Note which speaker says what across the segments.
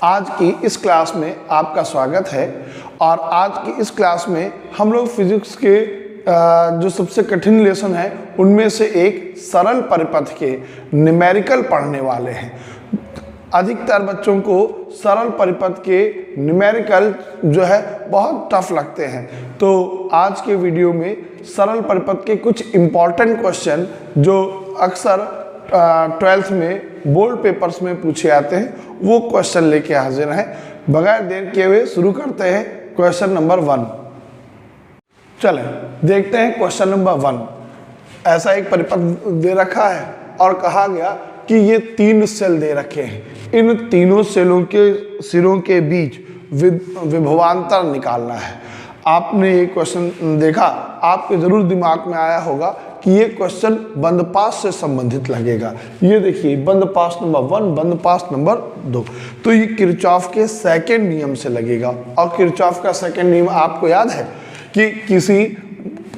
Speaker 1: आज की इस क्लास में आपका स्वागत है। और आज की इस क्लास में हम लोग फिजिक्स के जो सबसे कठिन लेसन है उनमें से एक सरल परिपथ के न्यूमेरिकल पढ़ने वाले हैं। अधिकतर बच्चों को सरल परिपथ के न्यूमेरिकल जो है बहुत टफ लगते हैं, तो आज के वीडियो में सरल परिपथ के कुछ इम्पॉर्टेंट क्वेश्चन जो अक्सर 12th में बोर्ड पेपर्स में पूछे जाते हैं वो क्वेश्चन लेके हाजिर हैं। बगैर देर किए हुए शुरू करते हैं क्वेश्चन नंबर 1। चलें देखते हैं क्वेश्चन नंबर 1। ऐसा एक परिपथ दे रखा है और कहा गया कि ये 3 सेल दे रखे हैं, इन तीनों सेलों के सिरों के बीच विभवांतर निकालना है। आपने ये क्वेश्चन देखा, आपके जरूर दिमाग में आया होगा कि ये क्वेश्चन बंदपास से संबंधित लगेगा। ये देखिए बंदपास नंबर 1, बंदपास नंबर 2, तो ये किरचॉफ के सेकंड नियम से लगेगा। और किरचॉफ का सेकंड नियम आपको याद है कि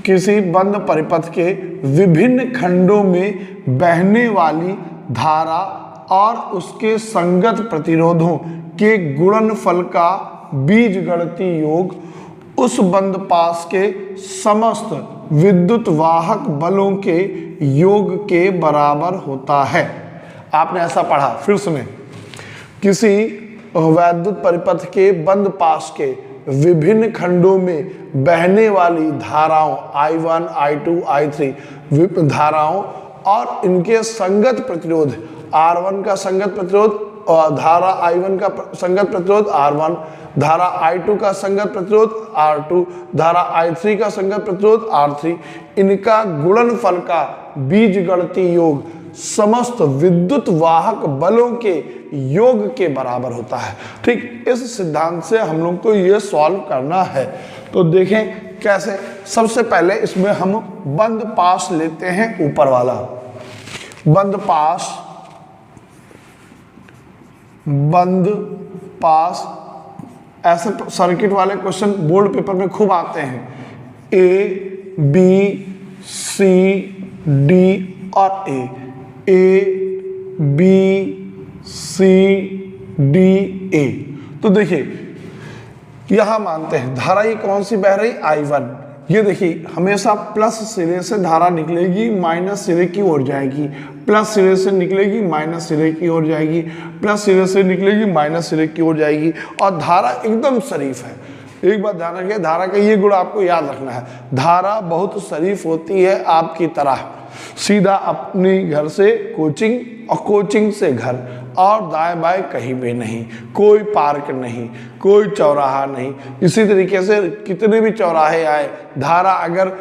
Speaker 1: किसी बंद परिपथ के विभिन्न खंडों में बहने वाली धारा और उसके संगत प्रतिरोधों के गुणनफल का बीजगणितीय योग उस बंदपास के समस्त विद्युत वाहक बलों के योग के बराबर होता है। आपने ऐसा पढ़ा, फिर सुने। किसी वैद्युत परिपथ के बंदपास के विभिन्न खंडों में बहने वाली धाराओं I1, I2, I3 धाराओं और इनके संगत प्रतिरोध R1 का संगत प्रतिरोध और धारा I1 का संगत प्रतिरोध R1, धारा I2 का संगत प्रतिरोध R2, धारा I3 का संगत प्रतिरोध R3, इनका गुणनफल का बीजगणितीय योग समस्त विद्युत वाहक बलों के योग के बराबर होता है। ठीक, इस सिद्धांत से हम लोग को ये सॉल्व करना है। तो देखें कैसे। सबसे पहले इसमें हम बंद पास लेते हैं, ऊपर वाला बंद पास। ऐसे सर्किट वाले क्वेश्चन बोर्ड पेपर में खूब आते हैं। A, B, C, D और A, B, C, D, A। तो देखिए यहां मानते हैं धारा ये कौन सी बह रही, I1। ये देखिए हमेशा प्लस सिरे से धारा निकलेगी, माइनस सिरे की ओर जाएगी, प्लस सिरे से निकलेगी, माइनस सिरे की ओर जाएगी, प्लस सिरे से निकलेगी, माइनस सिरे की ओर जाएगी। और धारा एकदम शरीफ है। एक बात ध्यान रखिए, धारा का ये गुण आपको याद रखना है। धारा बहुत शरीफ होती है आपकी तरह, सीधा अपने घर से कोचिंग और कोचिंग से घर, और दाएं बाएं कहीं भी नहीं, कोई पार्क नहीं, कोई चौराहा नहीं। इसी तरीके से कितने भी चौराहे आए, धारा अगर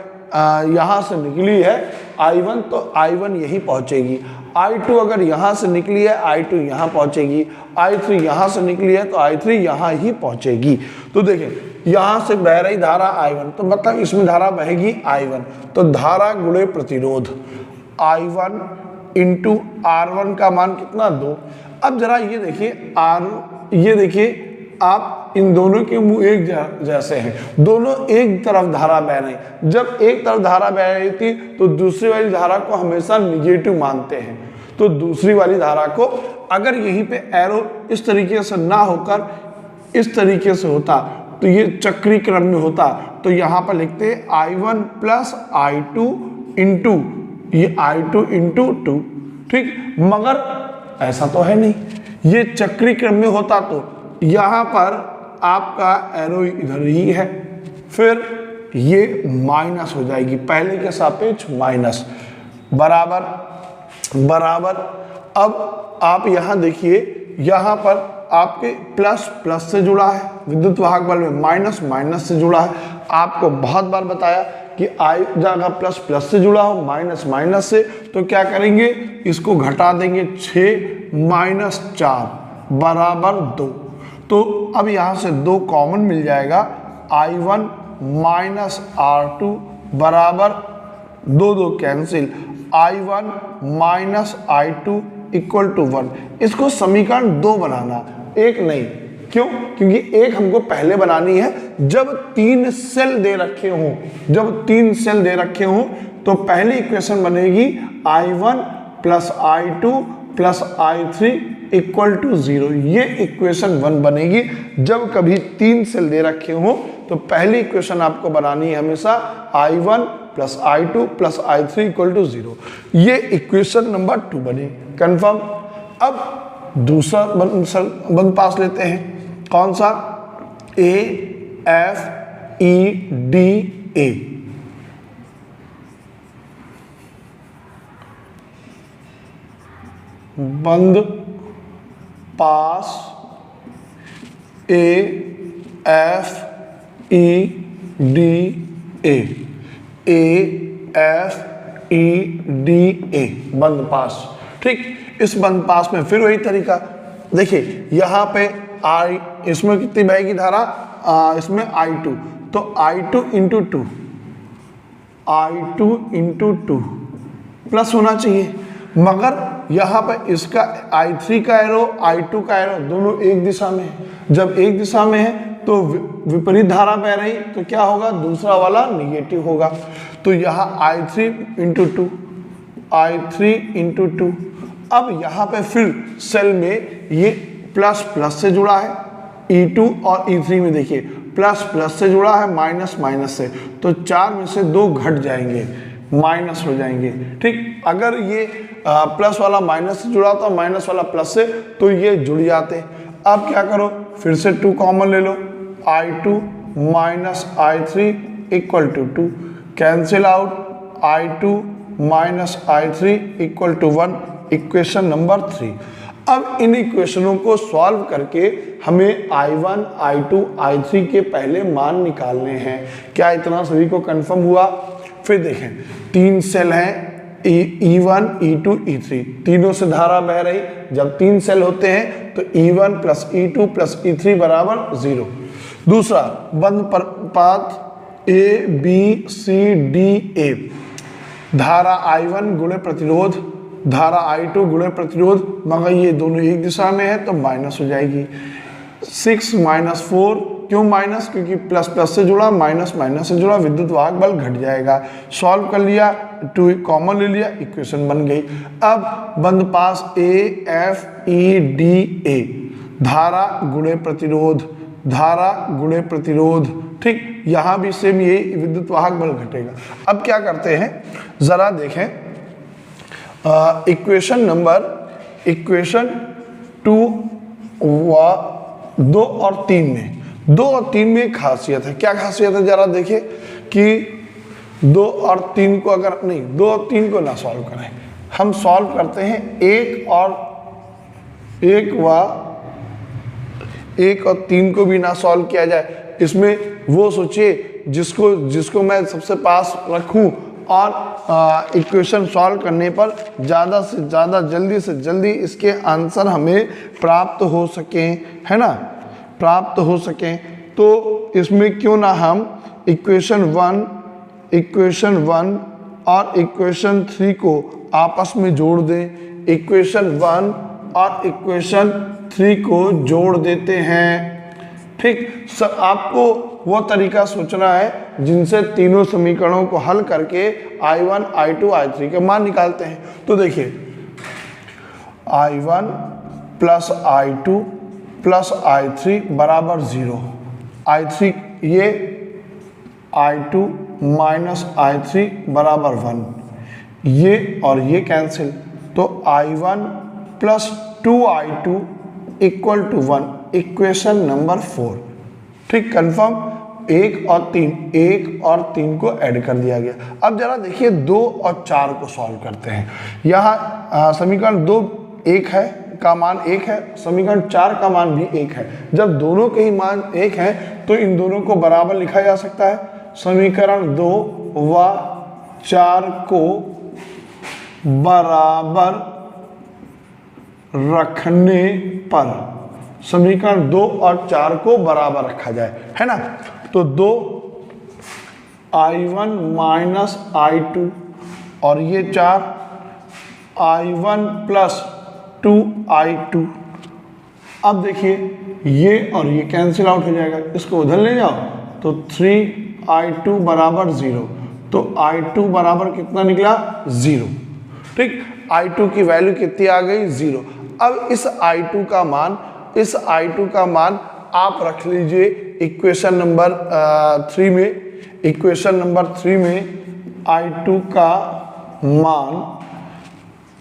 Speaker 1: यहाँ से निकली है I1 तो I1 यहीं पहुँचेगी, I2 अगर यहाँ से निकली है I2 यहाँ पहुँचेगी, I3 यहाँ से निकली है तो I3 यहाँ ही पहुँचेगी। तो देखें यहाँ से बह रही धारा I1, तो मतलब इसमें धारा बहेगी I1, तो धारा गुणे प्रतिरोध I1 इंटू R1 का मान कितना, 2। अब जरा ये देखिए ये देखिए आप इन दोनों के मुंह एक जैसे हैं, दोनों एक तरफ धारा बह रही। जब एक तरफ धारा बह रही थी तो दूसरी वाली धारा को हमेशा निगेटिव मानते हैं। तो दूसरी वाली धारा को अगर यहीं पे एरो इस तरीके से ना होकर इस तरीके से होता तो ये चक्री क्रम में होता, तो यहाँ पर लिखते I1 प्लस I2 इंटू ये I2 इंटू 2। ठीक, मगर ऐसा तो है नहीं, ये चक्री क्रम में होता तो यहाँ पर आपका एरो इधर ही है, फिर ये माइनस हो जाएगी, पहले के सापेक्ष माइनस, बराबर। अब आप यहाँ देखिए, यहाँ पर आपके प्लस प्लस से जुड़ा है, विद्युत वाहक बल में माइनस माइनस से जुड़ा है। आपको बहुत बार बताया कि आई जगह प्लस प्लस से जुड़ा हो, माइनस माइनस से, तो क्या करेंगे, इसको घटा देंगे, 6 माइनस 4 बराबर 2। तो अब यहाँ से 2 कॉमन मिल जाएगा, I1 माइनस R2 बराबर 2 cancel, I1 minus I2 equal to 1। इसको समीकरण 2 बनाना, एक नहीं। क्यों? क्योंकि एक हमको पहले बनानी है जब 3 सेल दे रखे हों। जब 3 सेल दे रखे हों तो पहली इक्वेशन बनेगी I1 plus I2 plus I3 equal to 0। ये इक्वेशन 1 बनेगी। जब कभी 3 सेल दे रखे हो तो पहली इक्वेशन आपको बनानी है हमेशा I1 plus I2 plus I3 equal to 0। ये इक्वेशन नंबर 2 बने। कंफर्म। अब दूसरा बंद पास लेते हैं। कौन सा? A F E D A। बंद पास A F E D A। A F E D A बंद पास। ठीक, इस बंद पास में फिर वही तरीका। देखिए यहाँ पे I, इसमें कितनी बहेगी धारा? इसमें I2, तो I2 into 2, I2 into 2 plus होना चाहिए। मगर यहाँ पे इसका I3 का एरो, I2 का एरो दोनों एक दिशा में है। जब एक दिशा में है तो विपरीत धारा बह रही, तो क्या होगा? दूसरा वाला निगेटिव होगा। तो यहाँ I3 इंटू 2, I3 इंटू 2। अब यहाँ पे फिर सेल में ये प्लस प्लस से जुड़ा है, E2 और E3 में देखिए प्लस प्लस से जुड़ा है, माइनस माइनस से, तो 4 में से 2 घट जाएंगे, माइनस हो जाएंगे। ठीक, अगर ये प्लस वाला माइनस से जुड़ा था, माइनस वाला प्लस से, तो ये जुड़ जाते। अब क्या करो? फिर से 2 कॉमन ले लो, I2 minus I3 equal to 2, cancel out, I2 minus I3 equal to 1, equation number 3। अब इन इक्वेशनों को सॉल्व करके हमें I1, I2, I3 के पहले मान निकालने हैं। क्या इतना सभी को कंफर्म हुआ? फिर देखें, 3 सेल हैं, E1, E2, E3, तीनों से धारा बह रही। जब 3 सेल होते हैं तो E1 plus E2 plus E3 बराबर 0। दूसरा बंद path A B C D A, धारा I1 गुणे प्रतिरोध, धारा I2 गुणे प्रतिरोध, मगर ये दोनों एक दिशा में है तो माइनस हो जाएगी। 6 माइनस 4, क्यों माइनस? क्योंकि प्लस प्लस से जुड़ा, माइनस माइनस से जुड़ा, विद्युत वाहक बल घट जाएगा। सॉल्व कर लिया, 2 कॉमन ले लिया, इक्वेशन बन गई। अब बंद पास A F E D A, धारा गुणे प्रतिरोध, धारा गुणे प्रतिरोध। ठीक, यहां भी सेम यही विद्युत वाहक बल घटेगा। अब क्या करते हैं जरा देखें, इक्वेशन 2 व 2 और 3 में, 2 और 3 में एक खासियत है। क्या खासियत है जरा देखिए कि 2 और 3 को अगर नहीं, 2 और 3 को ना सॉल्व करें, हम सॉल्व करते हैं 1 और 3 को भी ना सॉल्व किया जाए। इसमें वो सोचिए जिसको मैं सबसे पास रखूं और इक्वेशन सॉल्व करने पर ज़्यादा से ज़्यादा, जल्दी से जल्दी इसके आंसर हमें प्राप्त हो सकें, है ना, प्राप्त हो सकें। तो इसमें क्यों ना हम इक्वेशन 1 और इक्वेशन 3 को आपस में जोड़ दें। इक्वेशन 1 और इक्वेशन 3 को जोड़ देते हैं। ठीक, सर आपको वो तरीका सोचना है जिनसे तीनों समीकरणों को हल करके I1, I2, I3 के मान निकालते हैं। तो देखिए I1 plus I2 plus I3 बराबर 0, I3 ये I2 माइनस I3 बराबर 1, ये और ये कैंसिल, तो I1 plus 2I2 equal to 1, equation number 4। ठीक, कंफर्म। 1 और 3 को ऐड कर दिया गया। अब जरा देखिए 2 और 4 को सॉल्व करते हैं। यहाँ समीकरण 2 1 है का मान 1 है, समीकरण 4 का मान भी 1 है। जब दोनों के ही मान 1 हैं तो इन दोनों को बराबर लिखा जा सकता है। समीकरण 2 व 4 को बराबर रखने पर, समीकरण 2 और 4 को बराबर रखा जाए, है ना, तो 2 I1 माइनस I2 और ये 4 I1 प्लस 2I2। अब देखिए ये और ये कैंसिल आउट हो जाएगा, इसको उधर ले जाओ तो 3I2 बराबर 0, तो I2 बराबर कितना निकला? 0। ठीक, I2 की वैल्यू कितनी आ गई? 0। अब इस I2 का मान आप रख लीजिए इक्वेशन नंबर 3 में। इक्वेशन नंबर 3 में I2 का मान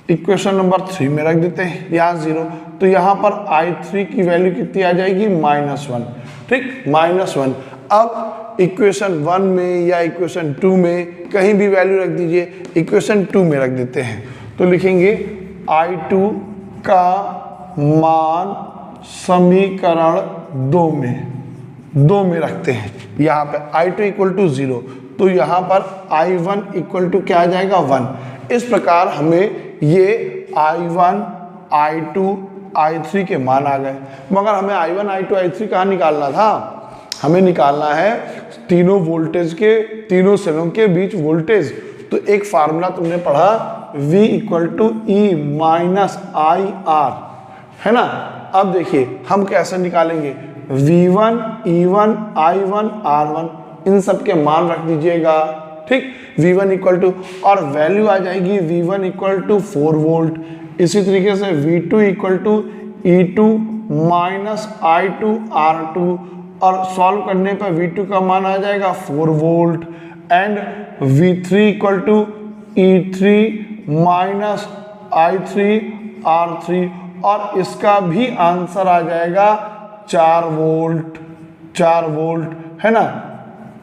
Speaker 1: इक्वेशन नंबर 3 में रख देते हैं, यहाँ 0, तो यहाँ पर I3 की वैल्यू कितनी आ जाएगी, -1। ठीक, -1। अब इक्वेशन 1 में या इक्वेशन 2 में कहीं भी वैल्यू रख दीजिए, इक्वेशन 2 में रख देते हैं, तो लिखेंगे I2 का मान समीकरण 2 में रखते हैं। यहाँ पे I2 इक्वल टू 0, तो यहाँ पर I1 इक्वल टू क्या आ जाएगा, 1। इस प्रकार हमें ये I1, I2, I3 के मान आ गए। मगर हमें I1, I2, I3 कहाँ निकालना था, हमें निकालना है तीनों वोल्टेज के, तीनों सेलों के बीच वोल्टेज। तो एक फार्मूला तुमने पढ़ा, V equal to E minus IR, है ना। अब देखिए हम कैसे निकालेंगे, V1, E1, I1, R1, इन सब के मान रख दीजिएगा। ठीक, V1 इक्वल टू, और वैल्यू आ जाएगी V1 इक्वल टू 4 वोल्ट। इसी तरीके से V2 equal to E2 minus I2 R2, और सॉल्व करने पर V2 का मान आ जाएगा 4 volt, and V3 equal to E3 minus I3 R3, और इसका भी आंसर आ जाएगा 4 वोल्ट, 4 वोल्ट, है ना,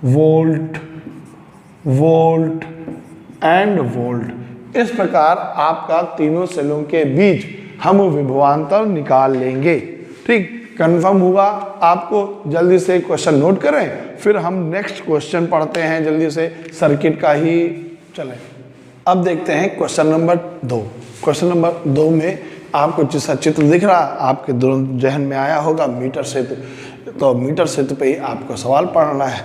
Speaker 1: वोल्ट, वोल्ट एंड वोल्ट। इस प्रकार आपका तीनों सेलों के बीच हम विभवांतर निकाल लेंगे। ठीक, कंफर्म हुआ आपको। जल्दी से क्वेश्चन नोट करें, फिर हम नेक्स्ट क्वेश्चन पढ़ते हैं जल्दी से, सर्किट का ही चले। अब देखते हैं क्वेश्चन नंबर 2। क्वेश्चन नंबर 2 में आपको जैसा चित्र दिख रहा आपके जहन में आया होगा, मीटर सेतु। तो मीटर सेतु पे ही आपको सवाल पढ़ना है,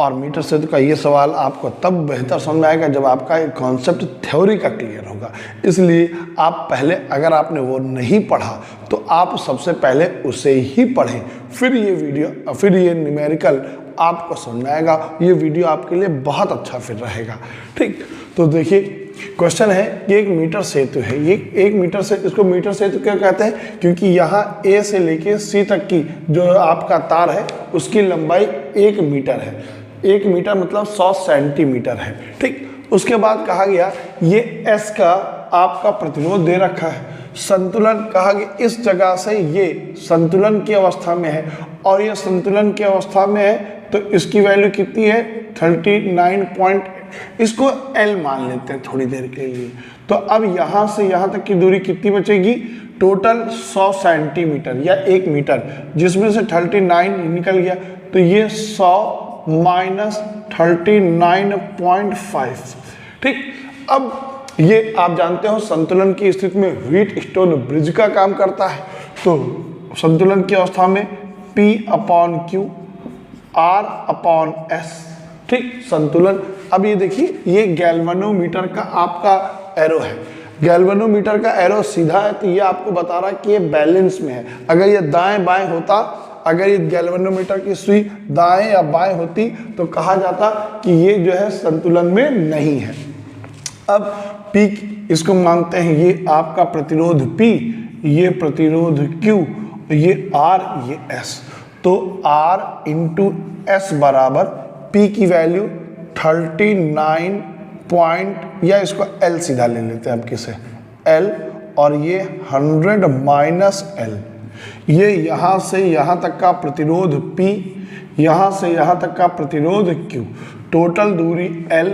Speaker 1: और मीटर सेतु का ये सवाल आपको तब बेहतर समझ में आएगा जब आपका एक कॉन्सेप्ट थ्योरी का क्लियर होगा। इसलिए आप पहले, अगर आपने वो नहीं पढ़ा तो आप सबसे पहले उसे ही पढ़ें, फिर ये वीडियो, फिर ये न्यूमेरिकल आपको समझ में आएगा। ये वीडियो आपके लिए बहुत अच्छा फिर रहेगा। ठीक, तो देखिए क्वेश्चन है कि एक मीटर सेतु है। ये एक मीटर से, इसको मीटर सेतु क्यों कहते हैं, क्योंकि यहाँ A से लेके C तक की जो आपका तार है उसकी लंबाई 1 मीटर है। 1 मीटर मतलब 100 सेंटीमीटर है। ठीक, उसके बाद कहा गया ये S का आपका प्रतिरोध दे रखा है। संतुलन कहा गया, इस जगह से ये संतुलन की अवस्था में है, और ये संतुलन की अवस्था में है, तो इसकी वैल्यू कितनी है, 39 इसको L मान लेते हैं थोड़ी देर के लिए। तो अब यहाँ से यहाँ तक की दूरी कितनी बचेगी, टोटल 100 सेंटीमीटर या 1 मीटर, जिसमें से 39 निकल गया, तो ये 100 माइनस 39.5। ठीक, अब ये आप जानते हो संतुलन की स्थिति में व्हीट स्टोन ब्रिज का काम करता है। तो संतुलन की अवस्था में P/Q R/S। ठीक, संतुलन। अब ये देखिए, ये गैल्वेनोमीटर का आपका एरो है। गैल्वेनोमीटर का एरो सीधा है, तो ये आपको बता रहा है कि ये बैलेंस में है। अगर ये दाएं बाएं होता, अगर ये गैल्वेनोमीटर की सुई दाएं या बाएं होती, तो कहा जाता कि ये जो है संतुलन में नहीं है। अब P इसको मांगते हैं, ये आपका प्रतिरोध P, ये प्रतिरोध Q, ये R, ये S। तो R इंटू S बराबर P की वैल्यू 39 पॉइंट, या इसको L सीधा ले लेते हैं अब किसे, L, और ये 100 माइनस L। ये यहाँ से यहाँ तक का प्रतिरोध P, यहाँ से यहाँ तक का प्रतिरोध Q। टोटल दूरी L,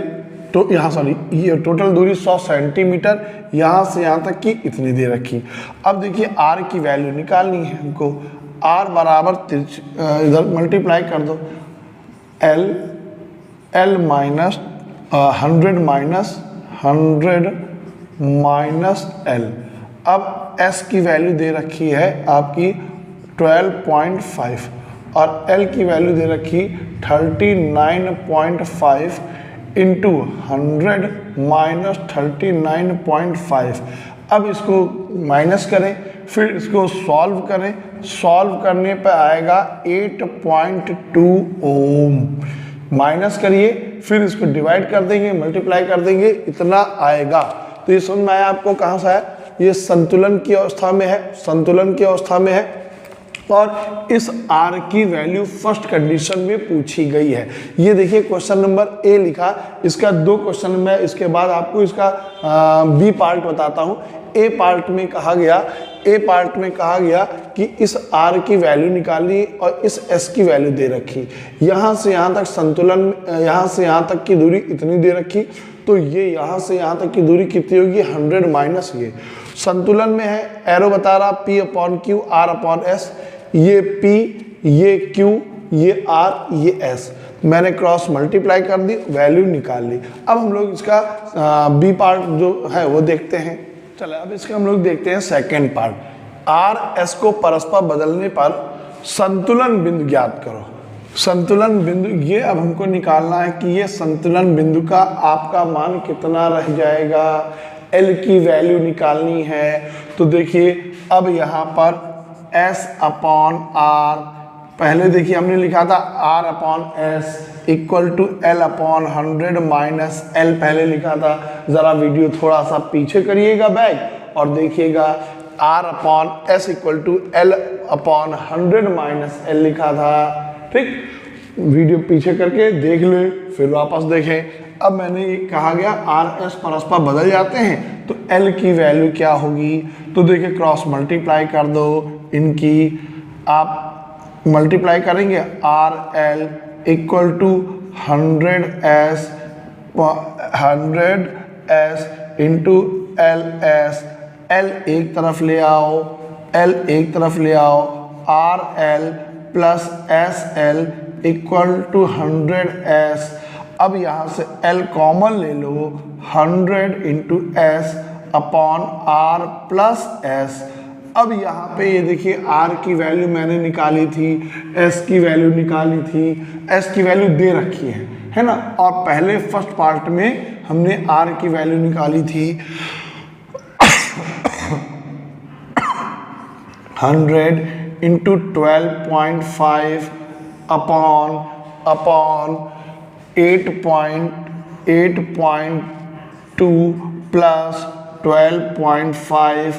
Speaker 1: तो यहाँ सॉरी, ये टोटल दूरी 100 सेंटीमीटर, यहाँ से यहाँ तक की इतनी दे रखी। अब देखिए R की वैल्यू निकालनी है हमको। R बराबर इधर मल्टीप्लाई कर दो, L माइनस 100 माइनस L। अब S की वैल्यू दे रखी है आपकी 12.5, और L की वैल्यू दे रखी 39.5 इंटू 100 माइनस 39.5। अब इसको माइनस करें, फिर इसको सॉल्व करें। सॉल्व करने पर आएगा 8.2 ओम। माइनस करिए, फिर इसको डिवाइड कर देंगे, मल्टीप्लाई कर देंगे, इतना आएगा। तो ये समझ में आया आपको कहाँ से आया, ये संतुलन की अवस्था में है, संतुलन की अवस्था में है और इस R की वैल्यू फर्स्ट कंडीशन में पूछी गई है। ये देखिए क्वेश्चन नंबर ए लिखा, इसका 2 क्वेश्चन मैं इसके बाद आपको इसका बी पार्ट बताता हूँ। ए पार्ट में कहा गया कि इस R की वैल्यू निकाली और इस S की वैल्यू दे रखी, यहाँ से यहाँ तक संतुलन, यहाँ से यहाँ तक की दूरी इतनी दे रखी, तो ये यहाँ से यहाँ तक की दूरी कितनी होगी 100 माइनस ये संतुलन में है। एरो बता रहा P/Q R/S, ये P, ये Q, ये R, ये S, मैंने क्रॉस मल्टीप्लाई कर दी, वैल्यू निकाल ली। अब हम लोग इसका बी पार्ट जो है वो देखते हैं। चलो अब इसका हम लोग देखते हैं सेकेंड पार्ट। R/S को परस्पर बदलने पर संतुलन बिंदु ज्ञात करो। संतुलन बिंदु ये अब हमको निकालना है कि ये संतुलन बिंदु का आपका मान कितना रह जाएगा, L की वैल्यू निकालनी है। तो देखिए अब यहाँ पर S/R, पहले देखिए हमने लिखा था R/S equal to L/100 minus L पहले लिखा था। ज़रा वीडियो थोड़ा सा पीछे करिएगा बैक और देखिएगा R/S equal to L/100 minus L लिखा था। ठीक, वीडियो पीछे करके देख ले, फिर वापस देखें। अब मैंने ये कहा गया R/S परस्पर बदल जाते हैं तो L की वैल्यू क्या होगी, तो देखिए क्रॉस मल्टीप्लाई कर दो इनकी, आप मल्टीप्लाई करेंगे RL equal to 100S into LS, L एक तरफ ले आओ, L एक तरफ ले आओ, RL plus SL equal to 100S। अब यहाँ से L कॉमन ले लो, 100 into S upon R plus S। अब यहाँ पे ये देखिए R की वैल्यू मैंने निकाली थी, S की वैल्यू निकाली थी, S की वैल्यू दे रखी है ना। और पहले फर्स्ट पार्ट में हमने R की वैल्यू निकाली थी 100 इंटू 12.5 अपॉन 8.2 प्लस 12.5,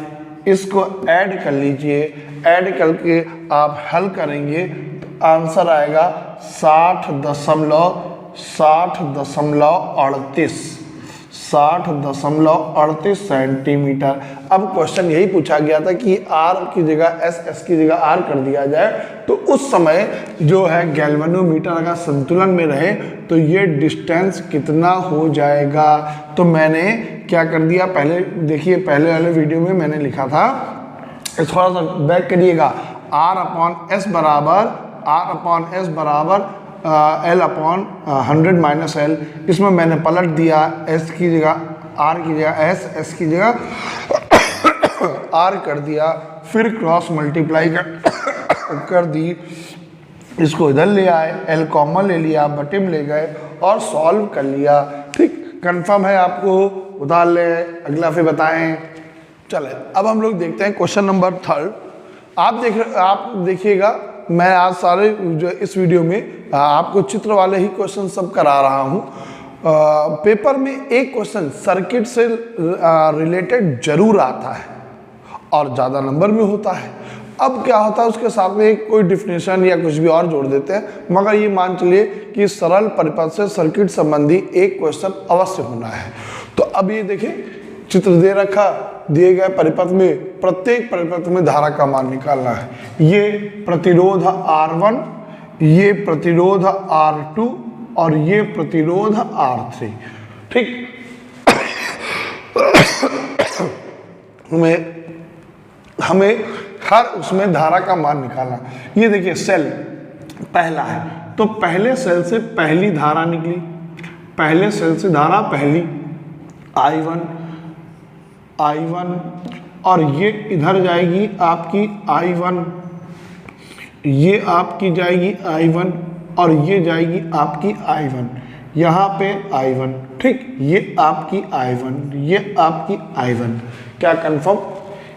Speaker 1: इसको ऐड कर लीजिए। ऐड करके आप हल करेंगे तो आंसर आएगा 60.38 सेंटीमीटर। अब क्वेश्चन यही पूछा गया था कि R की जगह S की जगह R कर दिया जाए तो उस समय जो है गैल्वेनोमीटर अगर संतुलन में रहे तो ये डिस्टेंस कितना हो जाएगा। तो मैंने क्या कर दिया, पहले देखिए पहले वाले वीडियो में मैंने लिखा था, थोड़ा सा बैक करिएगा, R/S बराबर L/100 माइनस L। इसमें मैंने पलट दिया, S की जगह R की जगह S की जगह R कर दिया, फिर क्रॉस मल्टीप्लाई कर दी, इसको इधर ले आए, L कॉमन ले लिया, बटे में ले गए और सॉल्व कर लिया। ठीक, कंफर्म है आपको, उतार ले, अगला फिर बताएं। चले अब हम लोग देखते हैं क्वेश्चन नंबर 3। आप देखिएगा मैं आज सारे जो इस वीडियो में आपको चित्र वाले ही क्वेश्चन सब करा रहा हूँ। पेपर में एक क्वेश्चन सर्किट से रिलेटेड जरूर आता है और ज़्यादा नंबर में होता है। अब क्या होता है, उसके साथ में कोई डिफिनेशन या कुछ भी और जोड़ देते हैं, मगर ये मान चलिए कि सरल परिपथ से सर्किट संबंधी एक क्वेश्चन अवश्य होना है। तो अब ये देखिए चित्र दे रखा, दिए गए परिपथ में प्रत्येक परिपथ में धारा का मान निकालना है। ये प्रतिरोध R1, ये प्रतिरोध R2 और ये प्रतिरोध R3। ठीक, हमें हर उसमें धारा का मान निकालना। ये देखिए सेल पहला है तो पहले सेल से पहली धारा निकली, पहले सेल से धारा पहली I1 और ये इधर जाएगी आपकी I1, ये आपकी जाएगी I1 और ये जाएगी आपकी I1, यहाँ पे I1। ठीक, ये आपकी I1, ये आपकी I1। क्या कंफर्म,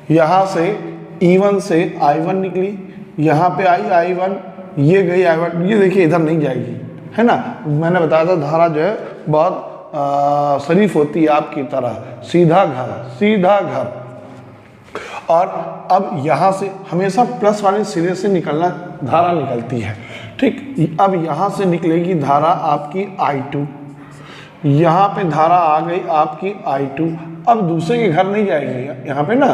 Speaker 1: यहाँ से E1 से I1 निकली, यहाँ पे आई I1, ये गई I1, ये देखिए इधर नहीं जाएगी, है ना। मैंने बताया था धारा जो है बहुत शरीफ होती है आपकी तरह, सीधा घर और अब यहाँ से हमेशा प्लस वाले सिरे से निकलना धारा निकलती है। ठीक, अब यहाँ से निकलेगी धारा आपकी I2, यहाँ पे धारा आ गई आपकी I2। अब दूसरे के घर नहीं जाएगी यहाँ पे ना,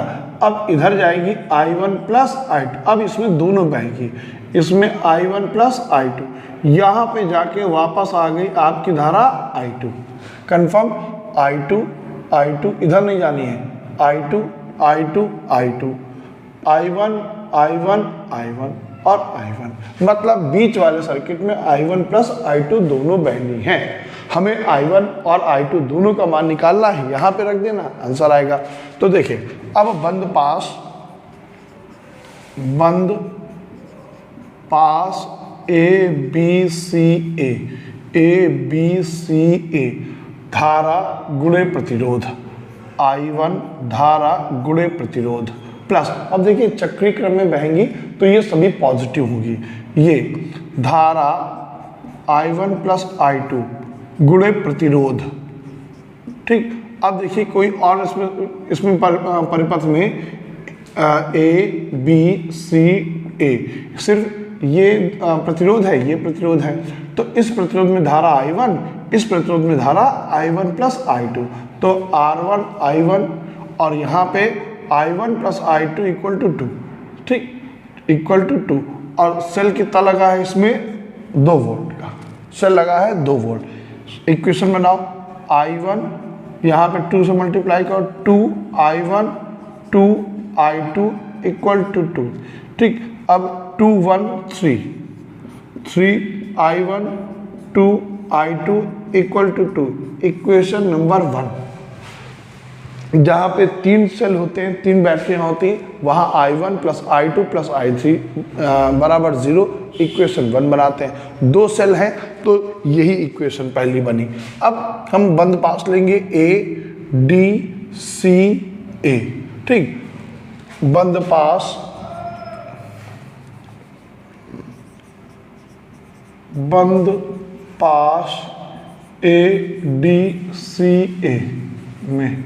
Speaker 1: अब इधर जाएगी I1 प्लस I2। अब इसमें दोनों बहेगी, इसमें I1 प्लस I2, यहाँ पे जाके वापस आ गई आपकी धारा I2। कन्फर्म, I2 इधर नहीं जानी है, I2 I1 और I1, मतलब बीच वाले सर्किट में I1 प्लस I2 दोनों बहनी हैं। हमें I1 और I2 दोनों का मान निकालना है, यहाँ पे रख देना, आंसर आएगा। तो देखिए, अब बंद पास A B C A धारा गुणे प्रतिरोध, I1 धारा गुणे प्रतिरोध प्लस, अब देखिए चक्रीय क्रम में बहेंगी तो ये सभी पॉजिटिव होगी। ये धारा I1 प्लस I2 गुणे प्रतिरोध। ठीक, अब देखिए कोई और इसमें परिपथ में A B C A, सिर्फ ये प्रतिरोध है, ये प्रतिरोध है, तो इस प्रतिरोध में धारा I1, इस प्रतिरोध में धारा I1 प्लस I2, तो R1 I1 और यहाँ पे I1 plus I2 equal to 2। ठीक, इक्वल टू 2, और सेल कितना लगा है इसमें, 2 वोल्ट का सेल लगा है, 2 वोल्ट। इक्वेशन बनाओ, I1 यहाँ पे 2 से मल्टीप्लाई करो, 2I1 2I2 इक्वल टू 2। ठीक, अब 2 1 3 3I1 2I2 equal to 2, equation number 1। जहाँ पे 3 सेल होते हैं, 3 बैटरियाँ होती हैं, वहाँ I1 plus I2 plus I3 बराबर 0, इक्वेशन 1 बनाते हैं। 2 सेल हैं तो यही इक्वेशन पहली बनी। अब हम बंद पास लेंगे A D C A। ठीक, बंद पास A D C A में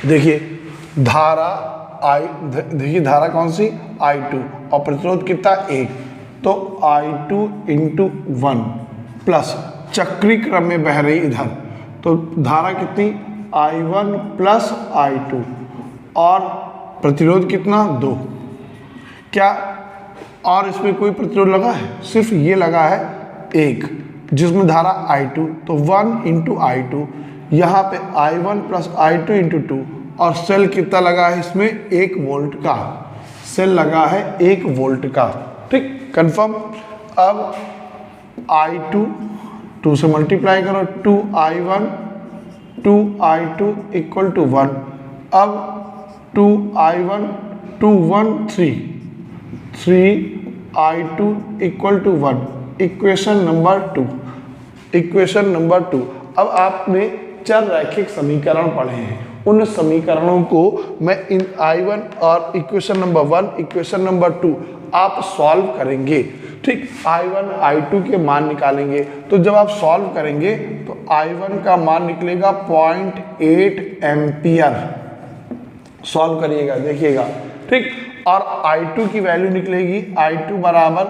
Speaker 1: देखिए धारा देखिए धारा कौन सी, I2, और प्रतिरोध कितना 1, तो I2 इंटू 1 प्लस चक्रीय क्रम में बह रही इधर, तो धारा कितनी I1 प्लस I2 और प्रतिरोध कितना 2। क्या और इसमें कोई प्रतिरोध लगा है, सिर्फ ये लगा है 1 जिसमें धारा I2, तो 1 इंटू I2, यहाँ पे I1 प्लस I2 इंटू 2, और सेल कितना लगा है इसमें 1 वोल्ट का सेल लगा है, 1 वोल्ट का। ठीक, कंफर्म। अब I2 2 से मल्टीप्लाई करो, 2I1 2I2 इक्वल टू 1। अब 2I1 2 1 3 3I2 equal to 1, equation number 2। अब आपने चर रैखिक समीकरण पढ़े हैं, उन समीकरणों को मैं इन I1 और इक्वेशन नंबर 1 इक्वेशन नंबर 2 आप सॉल्व करेंगे। ठीक, I1 I2 के मान निकालेंगे, तो जब आप सॉल्व करेंगे तो I1 का मान निकलेगा 0.8 एम्पियर। सॉल्व करिएगा, देखिएगा। ठीक, और I2 की वैल्यू निकलेगी, I2 बराबर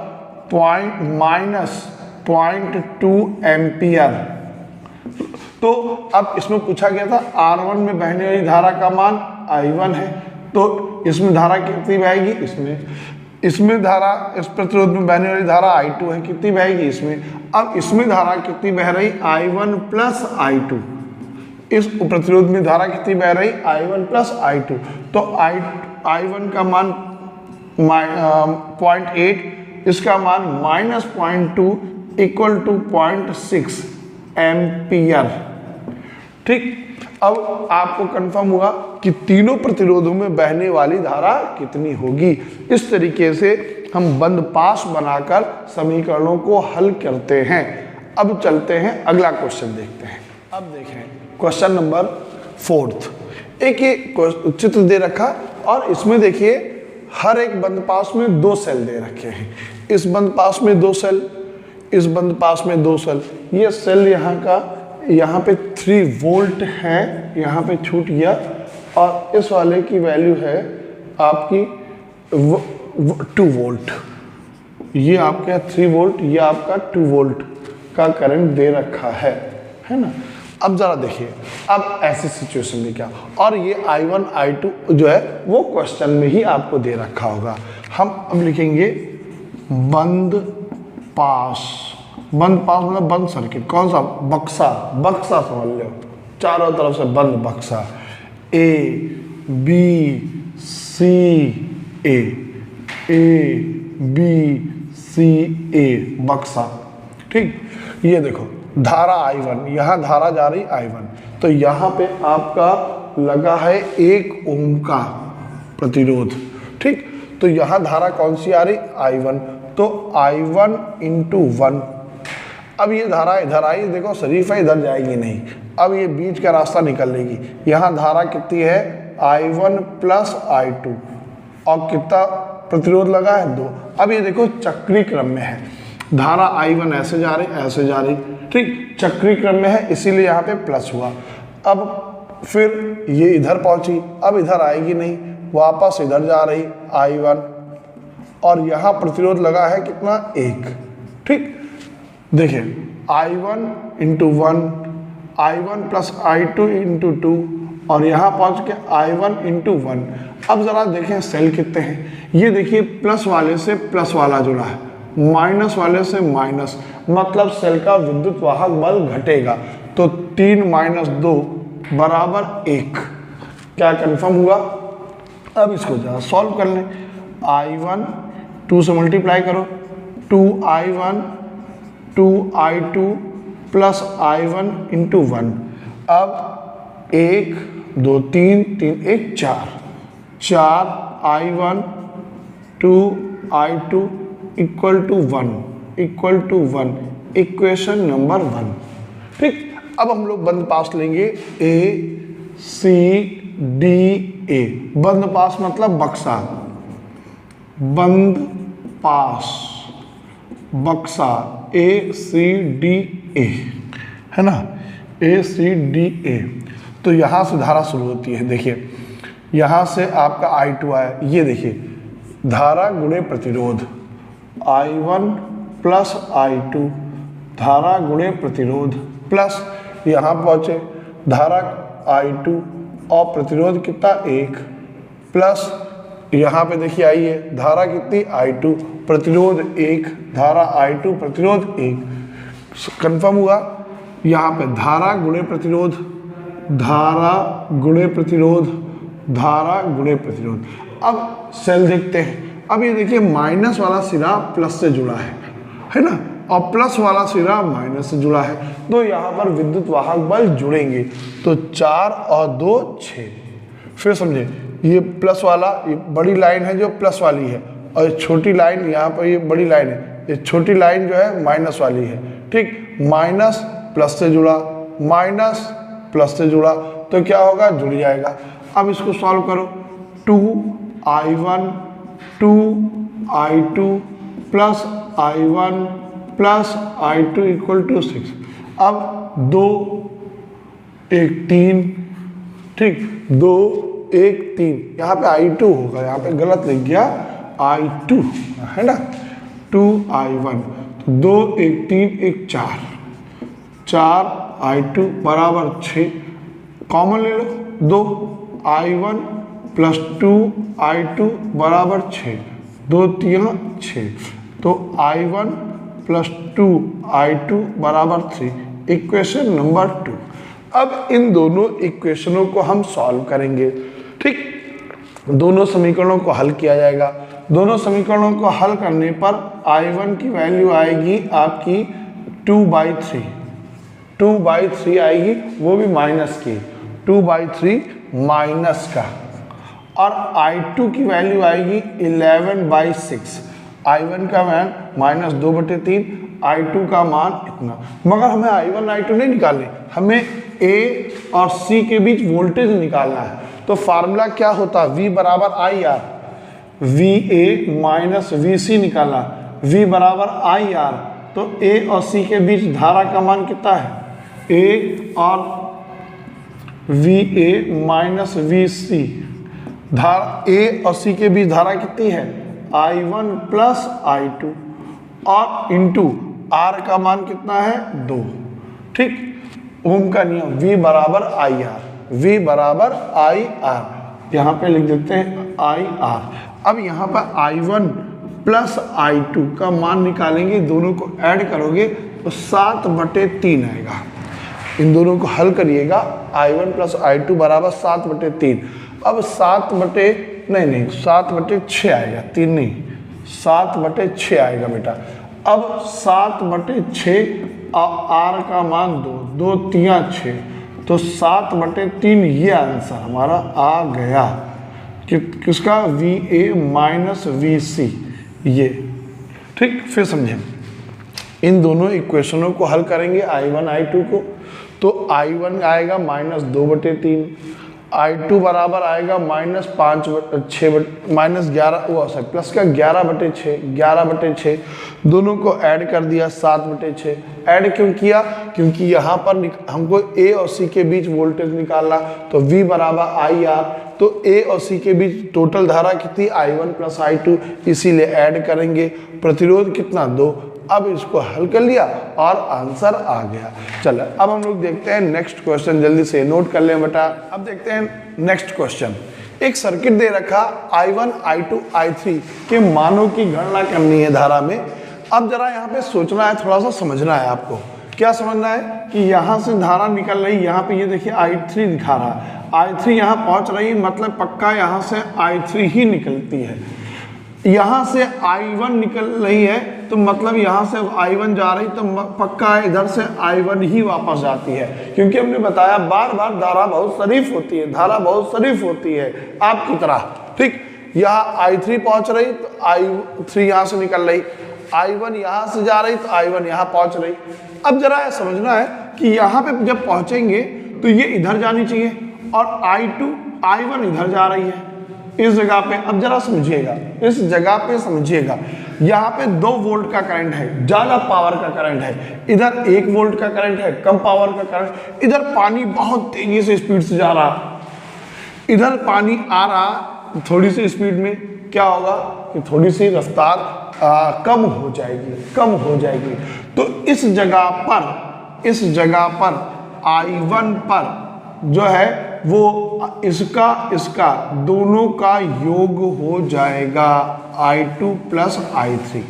Speaker 1: -0.2 एम्पियर। तो अब इसमें पूछा गया था R1 में बहने वाली धारा का मान I1 है, तो इसमें धारा कितनी बहेगी, इसमें धारा, इस प्रतिरोध में बहने वाली धारा I2 है, कितनी बहेगी इसमें। अब इसमें धारा कितनी बह रही, I1 प्लस I2, इस प्रतिरोध में धारा कितनी बह रही, I1 प्लस I2, तो I1 का मान 0.8, इसका मान -0.2 इक्वल टू 0.6 एम्पियर। ठीक, अब आपको कंफर्म हुआ कि तीनों प्रतिरोधों में बहने वाली धारा कितनी होगी। इस तरीके से हम बंद पास बनाकर समीकरणों को हल करते हैं। अब चलते हैं अगला क्वेश्चन देखते हैं। अब देखें क्वेश्चन नंबर 4। एक ये चित्र दे रखा और इसमें देखिए हर एक बंद पास में 2 सेल दे रखे हैं। इस बंद पास में 2 सेल, इस बंद पास में 2 सेल। ये सेल यहाँ का, यहाँ पे 3 वोल्ट है, यहाँ पे छूट गया और इस वाले की वैल्यू है आपकी 2 वोल्ट। ये आपका 3 वोल्ट, ये आपका 2 वोल्ट का करंट दे रखा है ना। अब जरा देखिए, अब ऐसी सिचुएशन में क्या, और ये I1 I2 जो है वो क्वेश्चन में ही आपको दे रखा होगा। हम अब लिखेंगे बंद पास। बंद पास मतलब बंद सर्किट, कौन सा? बक्सा, बक्सा समझ लो, चारों तरफ से बंद बक्सा। A B C A, A B C A बक्सा, ठीक। ये देखो धारा I1, यहाँ धारा जा रही I1, तो यहाँ पे आपका लगा है 1 ओम का प्रतिरोध, ठीक। तो यहाँ धारा कौन सी आ रही? I1, तो I1 × 1। अब ये धारा इधर आई, देखो शरीफ है, इधर जाएगी नहीं, अब ये बीच का रास्ता निकल लेगी। यहाँ धारा कितनी है? I1 + I2, और कितना प्रतिरोध लगा है? 2। अब ये देखो चक्री क्रम में है, धारा I1 ऐसे जा रही, ऐसे जा रही, ठीक, चक्री क्रम में है, इसीलिए यहाँ पे प्लस हुआ। अब फिर ये इधर पहुंची, अब इधर आएगी नहीं, वापस इधर जा रही I1, और यहाँ प्रतिरोध लगा है कितना? 1, ठीक। देखिए I1 × 1, I1 + I2 × 2, और यहाँ पहुँच के I1 × 1। अब ज़रा देखें सेल कितने हैं। ये देखिए प्लस वाले से प्लस वाला जुड़ा है, माइनस वाले से माइनस, मतलब सेल का विद्युत वाहक बल घटेगा। तो 3 - 2 = 1। क्या कंफर्म हुआ? अब इसको जरा सॉल्व कर लें। I1 2 से मल्टीप्लाई करो, 2I1 2I2 + I1 × 1। अब 1 2 3 3 1 4, 4I1 2I2 = 1 इक्वेशन नंबर 1, ठीक। अब हम लोग बंद पास लेंगे A C D A। बंद पास मतलब बक्सा, बंद पास बक्सा A C D A, है ना, A C D A। तो यहाँ से धारा शुरू होती है। देखिए यहाँ से आपका I2 आया, ये देखिए धारा गुणे प्रतिरोध, I1 + I2, धारा गुणे प्रतिरोध, प्लस यहाँ पहुँचे धारा I2 और प्रतिरोध कितना? 1, प्लस यहाँ पे देखिए आइए धारा कितनी? I2, प्रतिरोध 1, धारा I2 प्रतिरोध 1। कंफर्म हुआ? यहाँ पे धारा गुणे प्रतिरोध, धारा गुणे प्रतिरोध, धारा गुणे प्रतिरोध। अब सेल देखते हैं। अब ये देखिए माइनस वाला सिरा प्लस से जुड़ा है ना, और प्लस वाला सिरा माइनस से जुड़ा है, तो यहाँ पर विद्युत वाहक बल जुड़ेंगे। तो 4 और 2 6। फिर समझे, ये प्लस वाला, ये बड़ी लाइन है जो प्लस वाली है, और छोटी लाइन यहाँ पर, ये बड़ी लाइन है, ये छोटी लाइन जो है माइनस वाली है, ठीक। माइनस प्लस से जुड़ा, माइनस प्लस से जुड़ा, तो क्या होगा? जुड़ जाएगा। अब इसको सॉल्व करो। 2I1 2I2 + I1 + I2 = 6। अब 2 1 3, ठीक, 2 1 3, यहाँ पे I2 होगा, यहाँ पे गलत लिख गया, I2 है ना, 2I1, 2 1 3 1 4, 4I2 = 6। कॉमन ले लो, 2I1 + 2I2 = 6, 2 3 6, तो I1 + 2I2 = 3, इक्वेशन नंबर 2। अब इन दोनों इक्वेशनों को हम सॉल्व करेंगे, ठीक। दोनों समीकरणों को हल किया जाएगा। दोनों समीकरणों को हल करने पर I1 की वैल्यू आएगी आपकी 2/3, 2/3 आएगी, वो भी माइनस की, 2/3 माइनस का। और I2 की वैल्यू आएगी 11/6। I1 का मान -2/3, I2 का मान इतना। मगर हमें I1 I2 नहीं निकालने, हमें A और C के बीच वोल्टेज निकालना है। तो फार्मूला क्या होता है? V = IR, VA - VC निकालना, V = IR। तो A और C के बीच धारा का मान कितना है? A और वी ए माइनस वी सी, धारा ए और सी के बीच धारा कितनी है I1 प्लस I2 और इंटू आर का मान कितना है 2। ठीक, ओम का नियम V बराबर आई आर, V बराबर आई आर, यहाँ पे लिख देते हैं आई आर। अब यहाँ पर I1 प्लस I2 का मान निकालेंगे, दोनों को ऐड करोगे तो 7/3 आएगा। इन दोनों को हल करिएगा, I1 प्लस I2 बराबर 7/3। अब 7/6 आएगा, 3 नहीं 7/6 आएगा बेटा। अब 7/6 आर का मान 2, 2 3 6, तो 7/3 ये आंसर हमारा आ गया किसका वी ए माइनस वी सी ये। ठीक, फिर समझें, इन दोनों इक्वेशनों को हल करेंगे I1 I2 को, तो I1 आएगा -2/3, I2 बराबर आएगा -11 प्लस का 11/6, दोनों को ऐड कर दिया 7/6। ऐड क्यों किया? क्योंकि यहाँ पर हमको A और C के बीच वोल्टेज निकालना, तो V बराबर आई आर, तो A और C के बीच टोटल धारा कितनी I1 प्लस I2, इसीलिए ऐड करेंगे। प्रतिरोध कितना 2। अब इसको हल कर लिया और आंसर आ गया। चलो अब हम लोग देखते हैं नेक्स्ट क्वेश्चन, जल्दी से नोट कर लें बेटा। अब देखते हैं नेक्स्ट क्वेश्चन। एक सर्किट दे रखा I1 I2 I3 के मानों की गणना करनी है धारा में। अब जरा यहाँ पे सोचना है, थोड़ा सा समझना है आपको। क्या समझना है कि यहाँ से धारा निकल रही, यहाँ पे ये देखिए I3 दिखा रहा, I3 यहाँ पहुँच रही, मतलब पक्का यहाँ से I3 ही निकलती है। यहाँ से I1 निकल रही है तो मतलब यहाँ से I1 जा रही, तो पक्का है इधर से I1 ही वापस जाती है, क्योंकि हमने बताया बार बार धारा बहुत शरीफ होती है, धारा बहुत शरीफ होती है आपकी तरह। ठीक, यहाँ I3 पहुँच रही तो I3 यहाँ से निकल रही, I1 यहाँ से जा रही तो I1 यहाँ पहुँच रही। अब जरा यह समझना है कि यहाँ पे जब पहुँचेंगे तो ये इधर जानी चाहिए और I1 इधर जा रही है इस जगह पे। अब जरा समझिएगा, इस जगह पे समझिएगा, यहाँ पे 2 वोल्ट का करंट है, ज्यादा पावर का करंट है, इधर 1 वोल्ट का करंट है, कम पावर का करंट। इधर पानी बहुत तेजी से स्पीड से जा रहा, इधर पानी आ रहा थोड़ी सी स्पीड में, क्या होगा कि थोड़ी सी रफ्तार कम हो जाएगी। तो इस जगह पर I1 पर जो है वो इसका दोनों का योग हो जाएगा I2 प्लस I3।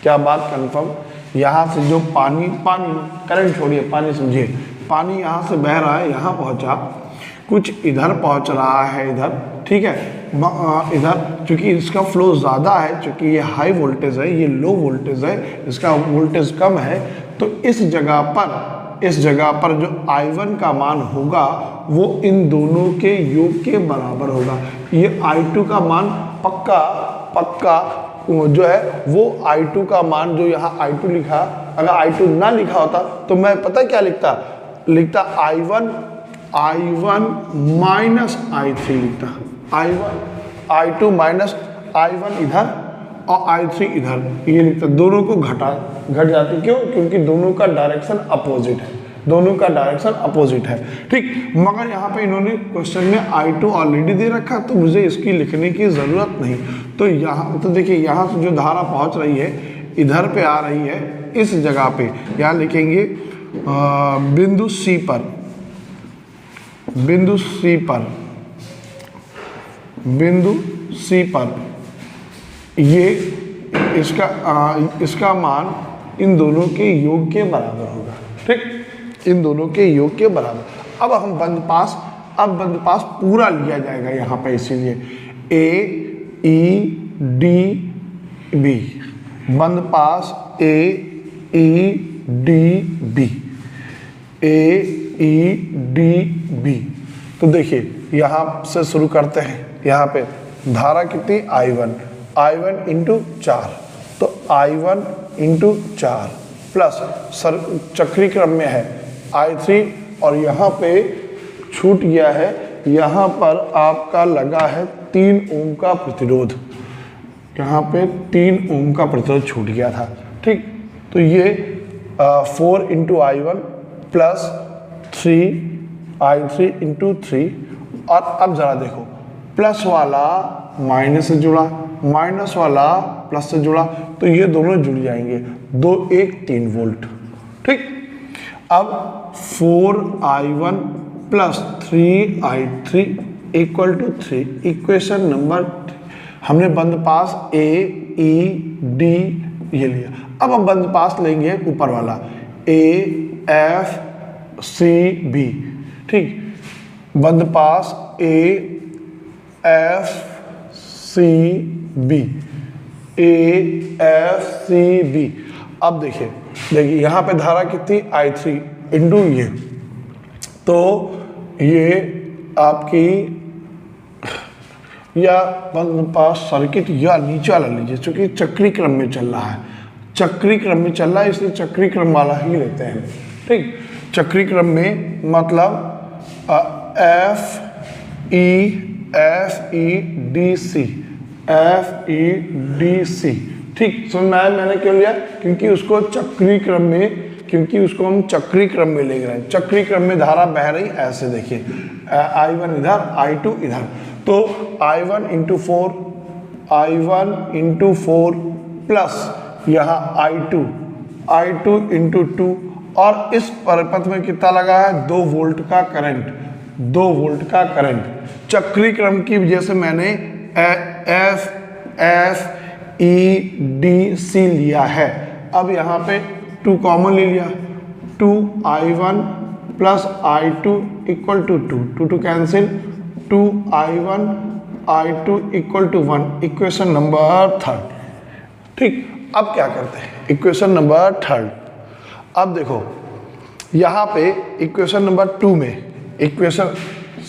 Speaker 1: क्या बात कंफर्म? यहाँ से जो पानी करंट छोड़िए, पानी समझिए, पानी यहाँ से बह रहा है, यहाँ पहुँचा, कुछ इधर पहुँच रहा है इधर, ठीक है। इधर चूँकि इसका फ्लो ज़्यादा है, चूँकि ये हाई वोल्टेज है, ये लो वोल्टेज है, इसका वोल्टेज कम है, तो इस जगह पर जो I1 का मान होगा वो इन दोनों के योग के बराबर होगा। ये I2 का मान पक्का जो है वो I2 का मान जो यहाँ I2 लिखा, अगर I2 ना लिखा होता तो मैं पता क्या लिखता I1 माइनस I3 लिखता। I2 माइनस I1 इधर और I3 इधर, ये लिखता। दोनों को घट जाती, क्यों? क्योंकि दोनों का डायरेक्शन अपोजिट है, ठीक। मगर यहाँ पे इन्होंने क्वेश्चन में I2 ऑलरेडी दे रखा, तो मुझे इसकी लिखने की ज़रूरत नहीं। तो यहाँ तो देखिए, यहाँ से जो धारा पहुँच रही है इधर पे आ रही है, इस जगह पे यहाँ लिखेंगे बिंदु C पर ये इसका मान इन दोनों के योग के बराबर होगा, ठीक, इन दोनों के योग के बराबर। अब हम बंद पास पूरा लिया जाएगा यहाँ पे, इसीलिए AEDB बंद पास AEDB। तो देखिए यहाँ से शुरू करते हैं। यहाँ पे धारा कितनी I1 इंटू 4, तो I1 इंटू 4 प्लस चक्री क्रम में है I3, और यहाँ पे छूट गया है, यहाँ पर आपका लगा है 3 ओम का प्रतिरोध, यहाँ पे 3 ओम का प्रतिरोध छूट गया था, ठीक। तो ये 4 into I1 plus 3 I3 into 3, और अब ज़रा देखो प्लस वाला माइनस से जुड़ा, माइनस वाला प्लस से जुड़ा, तो ये दोनों जुड़ जाएंगे, 2 1 3 वोल्ट। ठीक, अब 4I1 plus 3I3 equal to 3, equation number हमने बंद पास A E D ये लिया। अब हम बंद पास लेंगे ऊपर वाला A F C B। ठीक, बंद पास A F C B, A F C B। अब देखिए यहाँ पे धारा कितनी I3 इंटू ये, तो ये आपकी या बंद पास सर्किट या नीचे वाला लीजिए, चूंकि चक्री क्रम में चल रहा है, चक्री क्रम में चल रहा है, इसलिए चक्री क्रम वाला ही लेते हैं। ठीक, चक्री क्रम में मतलब F E D C। ठीक, समझ में आया मैंने क्यों लिया? क्योंकि उसको चक्री क्रम में, क्योंकि उसको हम चक्री क्रम में ले रहे हैं। चक्री क्रम में धारा बह रही ऐसे, देखिए I1 इधर, I2 इधर, तो I1 into 4, I1 into 4 plus यहाँ I2 इंटू 2, और इस परिपथ में कितना लगा है? 2 वोल्ट का करंट, 2 वोल्ट का करंट। चक्री क्रम की वजह से मैंने F E D C लिया है। अब यहाँ पे 2 कॉमन ले लिया, 2I1 plus I2 equal to 2 cancel, 2I1 I2 equal to 1, equation number 3। ठीक, अब क्या करते हैं? Equation number 3। अब देखो यहाँ पे इक्वेशन नंबर 2 में इक्वेशन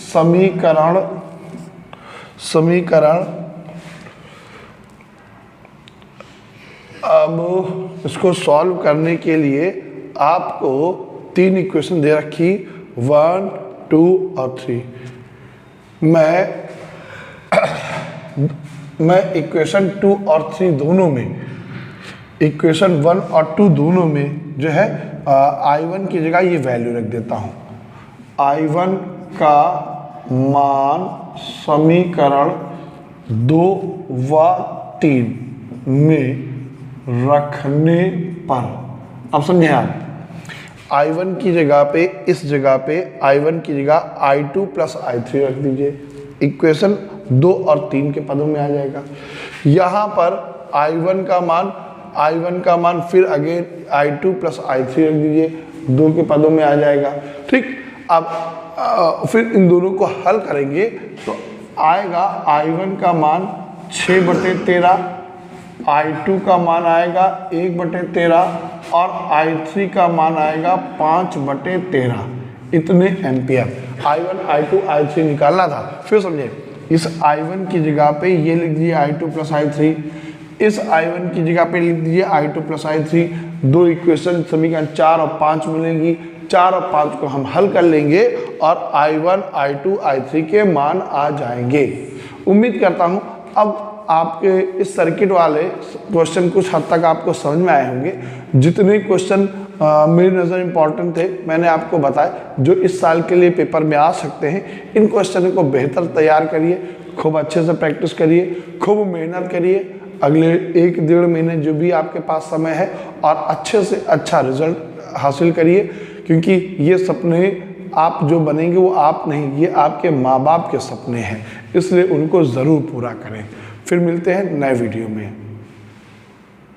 Speaker 1: समीकरण अब इसको सॉल्व करने के लिए आपको 3 इक्वेशन दे रखी, 1 2 और 3। मैं इक्वेशन 2 और 3 दोनों में, इक्वेशन 1 और 2 दोनों में जो है I1 की जगह ये वैल्यू रख देता हूँ। I1 का मान समीकरण 2 व 3 में रखने पर, अब समझे आप, I1 की जगह पे, इस जगह पे I1 की जगह I2 प्लस I3 रख दीजिए, इक्वेशन 2 और 3 के पदों में आ जाएगा। यहाँ पर I1 का मान फिर अगेन I2 प्लस I3 रख दीजिए, 2 के पदों में आ जाएगा। ठीक, अब फिर इन दोनों को हल करेंगे तो आएगा I1 का मान 6/13, I2 का मान आएगा 1/13 और I3 का मान आएगा 5/13, इतने एम्पियर। I1 I2 I3 निकालना था। फिर समझे, इस I1 की जगह पे ये लिख दीजिए I2 प्लस I3, इस I1 की जगह पे लिख दीजिए I2 प्लस I3। 2 इक्वेशन समीकरण 4 और 5 मिलेंगी, 4 और 5 को हम हल कर लेंगे और I1 I2 I3 के मान आ जाएंगे। उम्मीद करता हूँ अब आपके इस सर्किट वाले क्वेश्चन कुछ हद तक आपको समझ में आए होंगे। जितने क्वेश्चन मेरी नज़र इम्पॉर्टेंट थे मैंने आपको बताया, जो इस साल के लिए पेपर में आ सकते हैं। इन क्वेश्चन को बेहतर तैयार करिए, खूब अच्छे से प्रैक्टिस करिए, खूब मेहनत करिए। अगले 1-1.5 महीने जो भी आपके पास समय है, और अच्छे से अच्छा रिजल्ट हासिल करिए, क्योंकि ये सपने आप जो बनेंगे वो आप नहीं, ये आपके माँ बाप के सपने हैं, इसलिए उनको ज़रूर पूरा करें। फिर मिलते हैं नए वीडियो में।